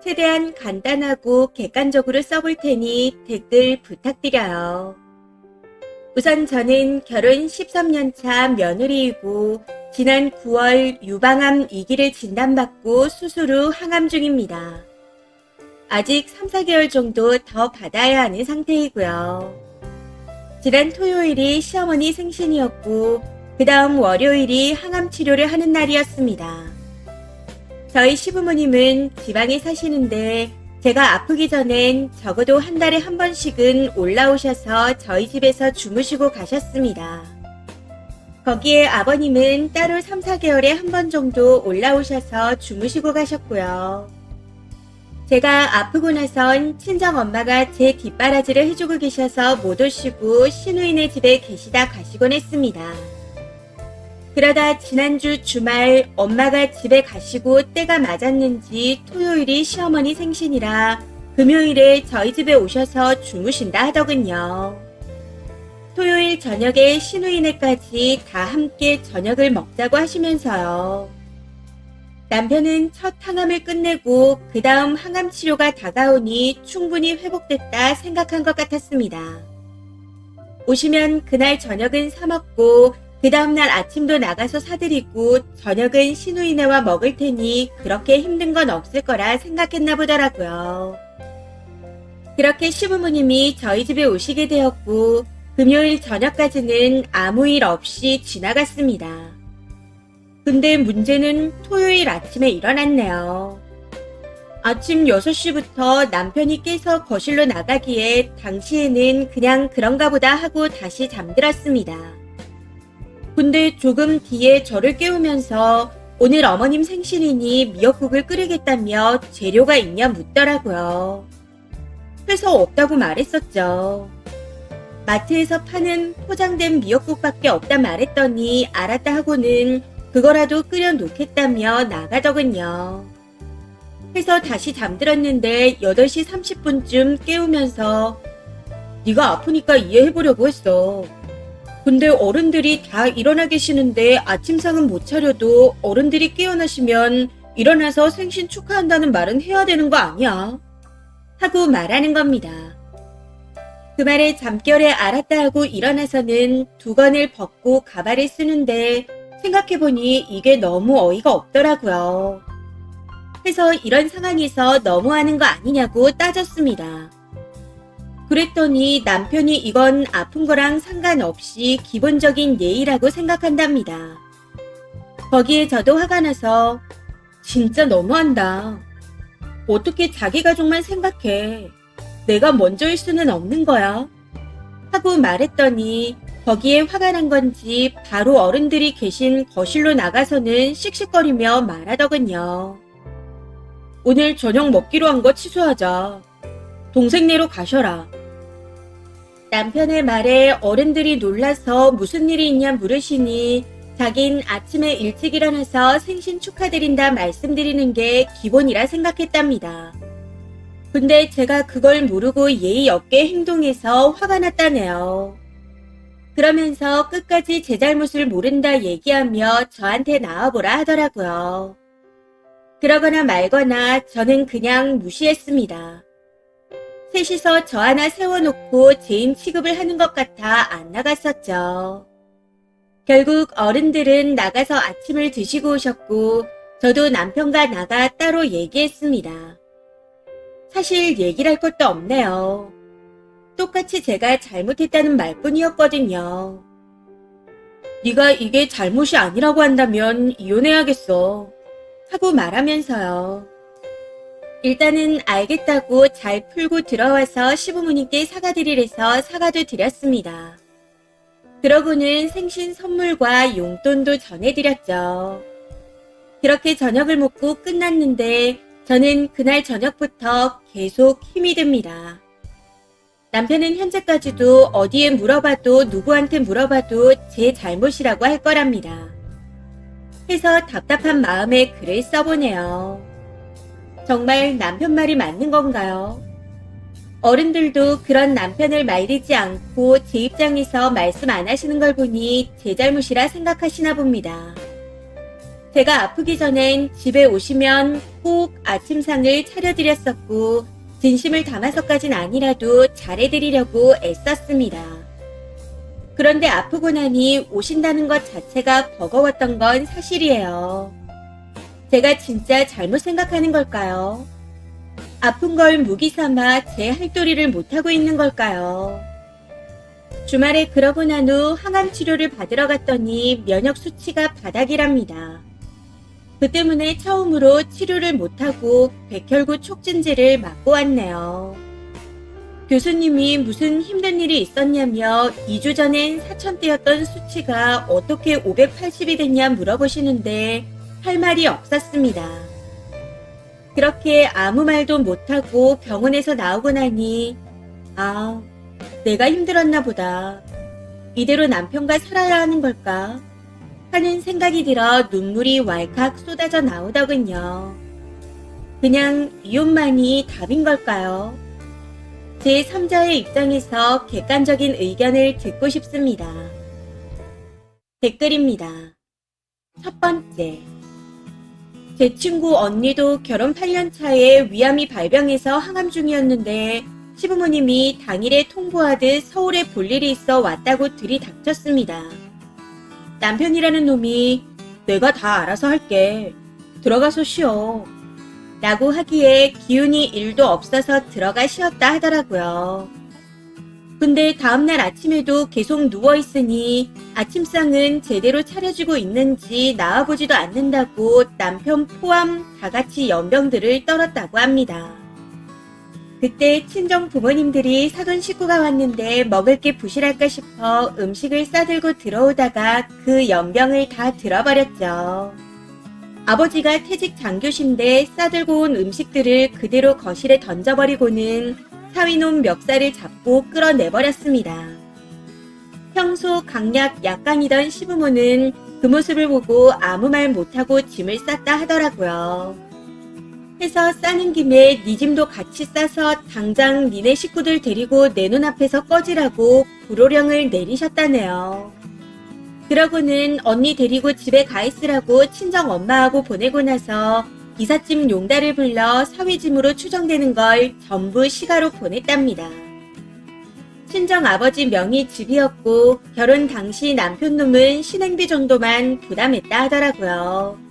최대한 간단하고 객관적으로 써볼 테니 댓글 부탁드려요. 우선 저는 결혼 13년 차 며느리이고 지난 9월 유방암 2기를 진단받고 수술 후 항암 중입니다. 아직 3, 4개월 정도 더 받아야 하는 상태이고요. 지난 토요일이 시어머니 생신이었고 그 다음 월요일이 항암 치료를 하는 날이었습니다. 저희 시부모님은 지방에 사시는데 제가 아프기 전엔 적어도 한 달에 한 번씩은 올라오셔서 저희 집에서 주무시고 가셨습니다. 거기에 아버님은 따로 3, 4개월에 한 번 정도 올라오셔서 주무시고 가셨고요. 제가 아프고 나선 친정엄마가 제 뒷바라지를 해주고 계셔서 못 오시고 시누이네 집에 계시다 가시곤 했습니다. 그러다 지난주 주말 엄마가 집에 가시고 때가 맞았는지 토요일이 시어머니 생신이라 금요일에 저희 집에 오셔서 주무신다 하더군요. 토요일 저녁에 시누이네까지 다 함께 저녁을 먹자고 하시면서요. 남편은 첫 항암을 끝내고 그 다음 항암 치료가 다가오니 충분히 회복됐다 생각한 것 같았습니다. 오시면 그날 저녁은 사 먹고 그 다음날 아침도 나가서 사드리고 저녁은 시누이네와 먹을 테니 그렇게 힘든 건 없을 거라 생각했나 보더라고요. 그렇게 시부모님이 저희 집에 오시게 되었고 금요일 저녁까지는 아무 일 없이 지나갔습니다. 근데 문제는 토요일 아침에 일어났네요. 아침 6시부터 남편이 깨서 거실로 나가기에 당시에는 그냥 그런가 보다 하고 다시 잠들었습니다. 근데 조금 뒤에 저를 깨우면서 오늘 어머님 생신이니 미역국을 끓이겠다며 재료가 있냐 묻더라고요. 그래서 없다고 말했었죠. 마트에서 파는 포장된 미역국밖에 없다 말했더니 알았다 하고는 그거라도 끓여 놓겠다며 나가더군요. 해서 다시 잠들었는데 8시 30분쯤 깨우면서 네가 아프니까 이해해보려고 했어. 근데 어른들이 다 일어나 계시는데 아침상은 못 차려도 어른들이 깨어나시면 일어나서 생신 축하한다는 말은 해야 되는 거 아니야? 하고 말하는 겁니다. 그 말에 잠결에 알았다 하고 일어나서는 두건을 벗고 가발을 쓰는데 생각해보니 이게 너무 어이가 없더라고요. 그래서 이런 상황에서 너무하는 거 아니냐고 따졌습니다. 그랬더니 남편이 이건 아픈 거랑 상관없이 기본적인 예의라고 생각한답니다. 거기에 저도 화가 나서 진짜 너무한다. 어떻게 자기 가족만 생각해. 내가 먼저일 수는 없는 거야. 하고 말했더니 거기에 화가 난 건지 바로 어른들이 계신 거실로 나가서는 씩씩거리며 말하더군요. 오늘 저녁 먹기로 한 거 취소하자. 동생네로 가셔라. 남편의 말에 어른들이 놀라서 무슨 일이 있냐 물으시니 자긴 아침에 일찍 일어나서 생신 축하드린다 말씀드리는 게 기본이라 생각했답니다. 근데 제가 그걸 모르고 예의 없게 행동해서 화가 났다네요. 그러면서 끝까지 제 잘못을 모른다 얘기하며 저한테 나와보라 하더라고요. 그러거나 말거나 저는 그냥 무시했습니다. 셋이서 저 하나 세워놓고 죄인 취급을 하는 것 같아 안 나갔었죠. 결국 어른들은 나가서 아침을 드시고 오셨고 저도 남편과 나가 따로 얘기했습니다. 사실 얘기를 할 것도 없네요. 똑같이 제가 잘못했다는 말뿐이었거든요. 네가 이게 잘못이 아니라고 한다면 이혼해야겠어. 하고 말하면서요. 일단은 알겠다고 잘 풀고 들어와서 시부모님께 사과드리래서 사과도 드렸습니다. 그러고는 생신 선물과 용돈도 전해드렸죠. 그렇게 저녁을 먹고 끝났는데 저는 그날 저녁부터 계속 힘이 듭니다. 남편은 현재까지도 어디에 물어봐도 누구한테 물어봐도 제 잘못이라고 할 거랍니다. 해서 답답한 마음에 글을 써보네요. 정말 남편 말이 맞는 건가요? 어른들도 그런 남편을 말리지 않고 제 입장에서 말씀 안 하시는 걸 보니 제 잘못이라 생각하시나 봅니다. 제가 아프기 전엔 집에 오시면 꼭 아침상을 차려드렸었고 진심을 담아서까진 아니라도 잘해드리려고 애썼습니다. 그런데 아프고 나니 오신다는 것 자체가 버거웠던 건 사실이에요. 제가 진짜 잘못 생각하는 걸까요? 아픈 걸 무기 삼아 제 할도리를 못하고 있는 걸까요? 주말에 그러고 난 후 항암 치료를 받으러 갔더니 면역 수치가 바닥이랍니다. 그 때문에 처음으로 치료를 못하고 백혈구 촉진제를 맞고 왔네요. 교수님이 무슨 힘든 일이 있었냐며 2주 전엔 4,000대였던 수치가 어떻게 580이 됐냐 물어보시는데 할 말이 없었습니다. 그렇게 아무 말도 못하고 병원에서 나오고 나니 아, 내가 힘들었나 보다. 이대로 남편과 살아야 하는 걸까? 하는 생각이 들어 눈물이 왈칵 쏟아져 나오더군요. 그냥 이혼만이 답인 걸까요? 제 3자의 입장에서 객관적인 의견을 듣고 싶습니다. 댓글입니다. 첫 번째. 제 친구 언니도 결혼 8년 차에 위암이 발병해서 항암 중이었는데 시부모님이 당일에 통보하듯 서울에 볼 일이 있어 왔다고 들이닥쳤습니다. 남편이라는 놈이 내가 다 알아서 할게. 들어가서 쉬어. 라고 하기에 기운이 1도 없어서 들어가 쉬었다 하더라고요. 근데 다음날 아침에도 계속 누워있으니 아침상은 제대로 차려지고 있는지 나와보지도 않는다고 남편 포함 다 같이 연병들을 떨었다고 합니다. 그때 친정 부모님들이 사돈 식구가 왔는데 먹을 게 부실할까 싶어 음식을 싸들고 들어오다가 그 연병을 다 들어버렸죠. 아버지가 퇴직 장교신데 싸들고 온 음식들을 그대로 거실에 던져버리고는 사위놈 멱살을 잡고 끌어내버렸습니다. 평소 강약 약강이던 시부모는 그 모습을 보고 아무 말 못하고 짐을 쌌다 하더라고요. 해서 싸는 김에 네 짐도 같이 싸서 당장 니네 식구들 데리고 내 눈앞에서 꺼지라고 불호령을 내리셨다네요. 그러고는 언니 데리고 집에 가 있으라고 친정 엄마하고 보내고 나서 이삿짐 용달을 불러 사위짐으로 추정되는 걸 전부 시가로 보냈답니다. 친정 아버지 명의 집이었고 결혼 당시 남편놈은 신행비 정도만 부담했다 하더라고요.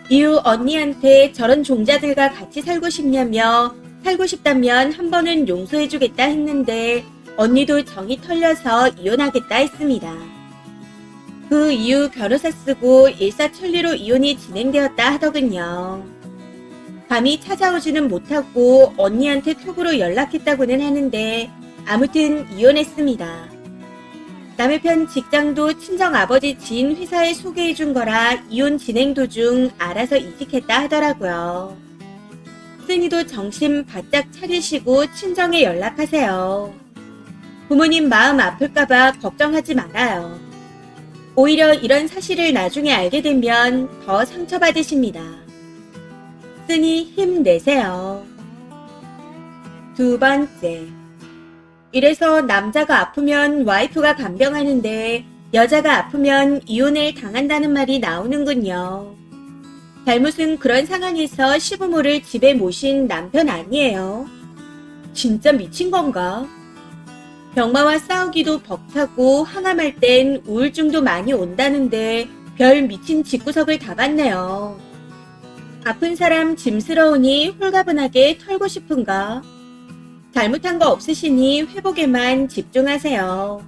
이후 언니한테 저런 종자들과 같이 살고 싶냐며 살고 싶다면 한 번은 용서해주겠다 했는데 언니도 정이 털려서 이혼하겠다 했습니다. 그 이후 변호사 쓰고 일사천리로 이혼이 진행되었다 하더군요. 감히 찾아오지는 못하고 언니한테 톡으로 연락했다고는 하는데 아무튼 이혼했습니다. 남의 편 직장도 친정아버지 지인 회사에 소개해준 거라 이혼 진행 도중 알아서 이직했다 하더라고요. 쓰니도 정신 바짝 차리시고 친정에 연락하세요. 부모님 마음 아플까봐 걱정하지 말아요. 오히려 이런 사실을 나중에 알게 되면 더 상처받으십니다. 쓰니 힘내세요. 두 번째. 이래서 남자가 아프면 와이프가 간병하는데 여자가 아프면 이혼을 당한다는 말이 나오는군요. 잘못은 그런 상황에서 시부모를 집에 모신 남편 아니에요. 진짜 미친 건가? 병마와 싸우기도 벅차고 항암할 땐 우울증도 많이 온다는데 별 미친 집구석을 다 봤네요. 아픈 사람 짐스러우니 홀가분하게 털고 싶은가? 잘못한 거 없으시니 회복에만 집중하세요.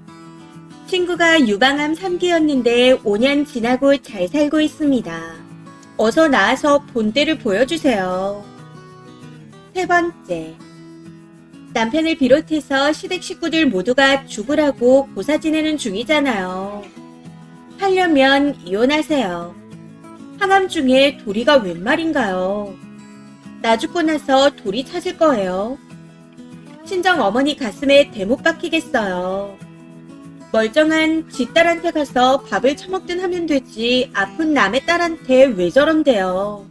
친구가 유방암 3기였는데 5년 지나고 잘 살고 있습니다. 어서 나와서 본때를 보여주세요. 세 번째. 남편을 비롯해서 시댁 식구들 모두가 죽으라고 고사 지내는 중이잖아요. 하려면 이혼하세요. 항암 중에 도리가 웬 말인가요? 나 죽고 나서 도리 찾을 거예요. 친정 어머니 가슴에 대못 박히겠어요. 멀쩡한 지 딸한테 가서 밥을 처먹든 하면 되지 아픈 남의 딸한테 왜 저런데요.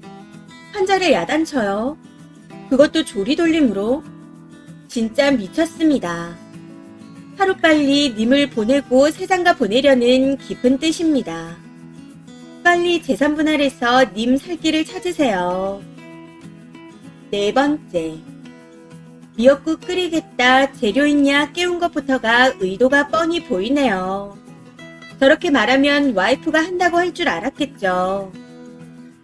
환자를 야단쳐요. 그것도 조리돌림으로. 진짜 미쳤습니다. 하루빨리 님을 보내고 세상가 보내려는 깊은 뜻입니다. 빨리 재산 분할해서 님 살 길을 찾으세요. 4번째. 미역국 끓이겠다, 재료 있냐 깨운 것부터가 의도가 뻔히 보이네요. 저렇게 말하면 와이프가 한다고 할 줄 알았겠죠.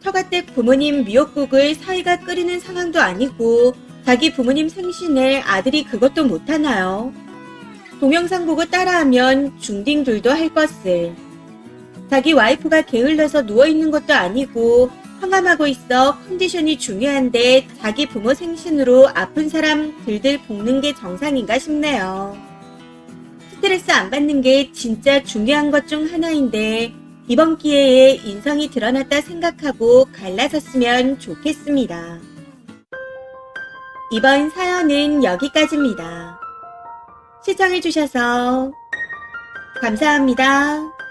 처가댁 부모님 미역국을 사위가 끓이는 상황도 아니고 자기 부모님 생신에 아들이 그것도 못하나요? 동영상 보고 따라하면 중딩들도 할 것을. 자기 와이프가 게을러서 누워있는 것도 아니고 항암하고 있어 컨디션이 중요한데 자기 부모 생신으로 아픈 사람 들들 볶는 게 정상인가 싶네요. 스트레스 안 받는 게 진짜 중요한 것 중 하나인데 이번 기회에 인성이 드러났다 생각하고 갈라섰으면 좋겠습니다. 이번 사연은 여기까지입니다. 시청해주셔서 감사합니다.